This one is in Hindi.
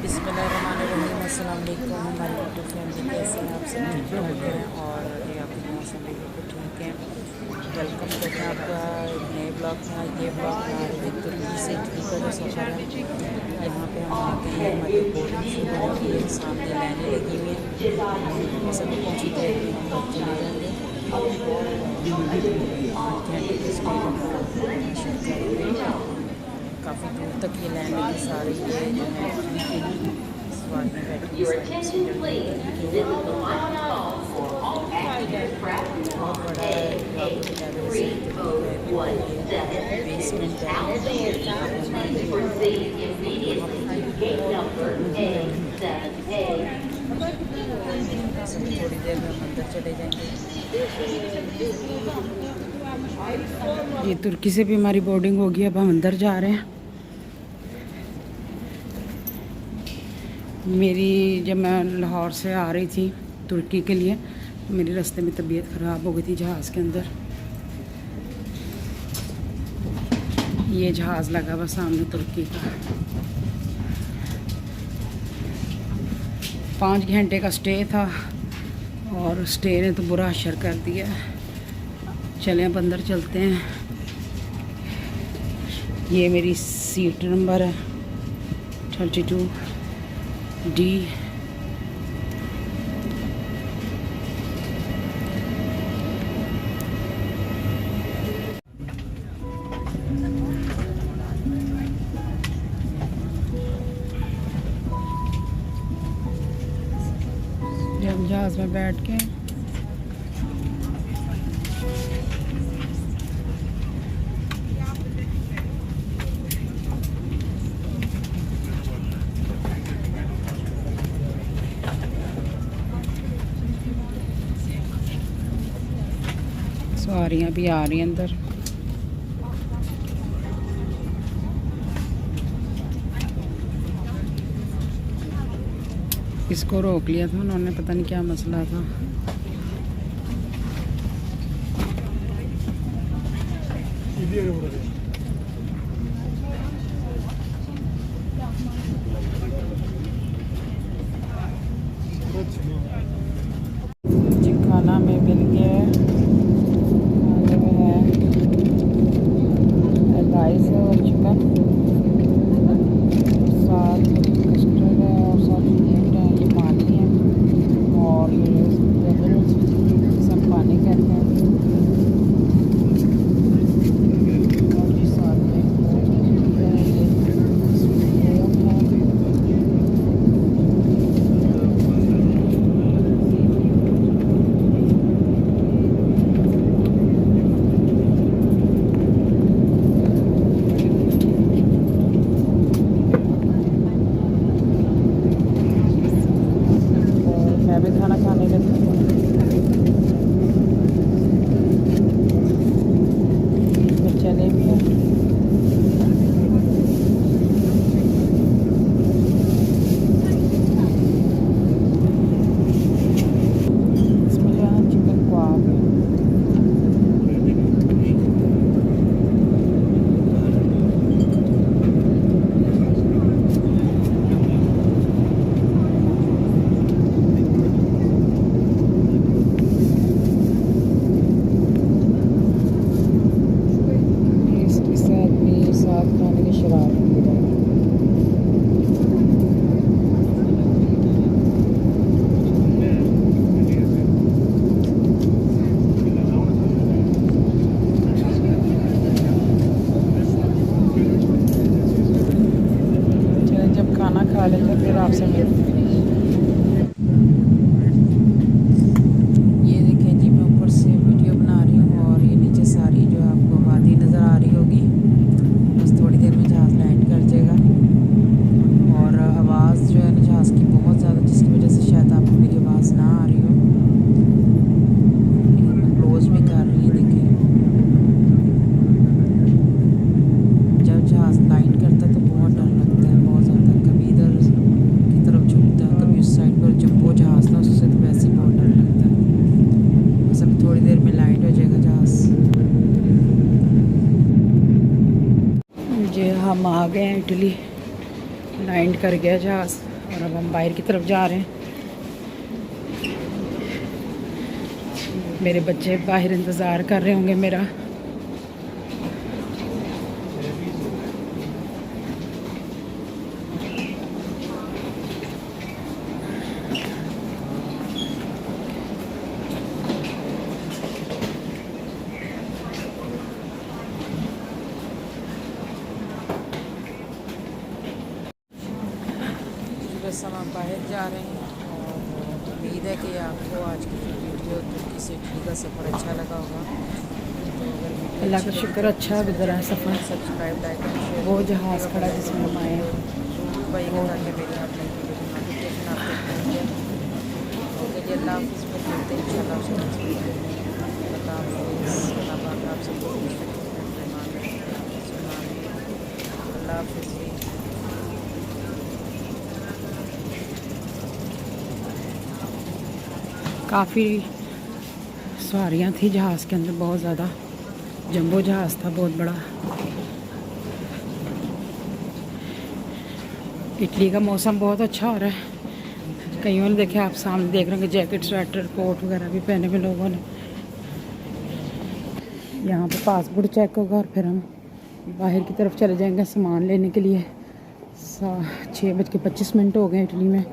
बिस्मिल्लाहिर्रहमानिर्रहीम। अस्सलाम वालेकुम। हमारी यूट्यूब फैमिली कैसे हैं आप सब? ठीक ठाक हैं और ये आपके मौसम भी बिल्कुल ठीक है। वेलकम करते हैं आपका एक नए ब्लॉग में। ये ब्लॉग हमारे एक तुर्की से इटली का जो सफ़र है, यहाँ पे हम आ गए हैं। हमारी बोर्डिंग शुरू हो गई है, सामने लाइनें लगी हुई हैं। बस अभी कुछ ही देर में हम लोग चले जाएंगे। 5 घंटे की स्टे करेंगे। काफ़ी दूर तक ये लाइन लगी, सारी ये जो है इटली के ही सवारियाँ बैठी हैं, सारी पैसेंजर इटली के हैं। बहुत बड़ा है, जो आपको बता दें बेसमेंट है। थोड़ी देर में हम अंदर चले जाएंगे। ये तुर्की से भी हमारी बोर्डिंग होगी, अब हम अंदर जा रहे हैं। जब मैं लाहौर से आ रही थी तुर्की के लिए, मेरे रास्ते में तबीयत ख़राब हो गई थी जहाज़ के अंदर। ये जहाज़ लगा हुआ सामने तुर्की का। 5 घंटे का स्टे था और स्टे ने तो बुरा असर कर दिया। चलें अब अंदर चलते हैं। ये मेरी सीट नंबर है 32D। जब जहाज़ में बैठ के सवारियाँ भी आ रही हैं अंदर। इसको रोक लिया था उन्होंने, पता नहीं क्या मसला था। जी खाना में मिल गया है। खाने में है राइस और चिकन, साथ कस्टर्ड है और साथ फ्रूट है। ये पानी है और ये सब पानी कहते हैं। और ये साथ में मैं भी खाना खाने लगी हूँ। चले भी हैं। इसमें जो है चिकन कबाब है। इसके साथ भी साथ खाने की शराब भी है। चलिए जब खाना खा लेते हैं फिर आपसे मिलते हैं। ये देखें जी, मैं ऊपर से वीडियो बना रही हूँ और ये नीचे सारी जो आपको वादी नज़र आ रही होगी। बस थोड़ी देर में जहाज़ लैंड कर जाएगा और आवाज़ जो है ना जहाज़ की बहुत ज़्यादा, जिसकी वजह से शायद आपको मेरी आवाज़ ना आ रही हो। क्लोज भी कर रही है, देखिए। जब जहाज़ लैंड करता है तो बहुत डर लगता है, बहुत ज़्यादा। कभी इधर की तरफ झुकता है, कभी उस साइड पर। जब वो जहाज़ था उससे तो वैसे ही बहुत डर लगता है। बस अभी थोड़ी देर में लैंड हो जाएगा जहाज़। जी हम आ गए हैं इटली, लैंड कर गया जहाज़। और अब हम बाहर की तरफ जा रहे हैं। मेरे बच्चे बाहर इंतज़ार कर रहे होंगे मेरा। बस हम बाहर जा रहे हैं और उम्मीद है कि आपको आज की जो वीडियो तुर्की से इटली का सफ़र अच्छा लगा होगा। तो अगर वीडियो अल्लाह अच्छी का लगी शुक्र तो अच्छा गुजरा है सफ़र। सब्सक्राइब लाइक और शेयर वो जहाज़ खड़ा जिसमें हम आए हैं जरूर पाइएगा ताकि मेरी आप नई वीडियो की नोटिफिकेशन आप तक पहुँच जाए। ओके जी, अल्लाह हाफ़िज़। फिर मिलते हैं इंशाल्लाह आपसे नेक्स्ट वीडियो में। अल्लाह हाफ़िज़। अल्लाह पाक आप सबको अल्लाह हाफ़िज़ जी। काफ़ी सवारियाँ थी जहाज़ के अंदर, बहुत ज़्यादा। जंबो जहाज़ था बहुत बड़ा। इटली का मौसम बहुत अच्छा हो रहा है। कईयों ने देखे, आप सामने देख रहे होंगे, जैकेट स्वेटर कोट वगैरह भी पहने हुए लोगों ने। यहाँ पे पासपोर्ट चेक होगा और फिर हम बाहर की तरफ चले जाएंगे सामान लेने के लिए। 6:25 हो गए इटली में।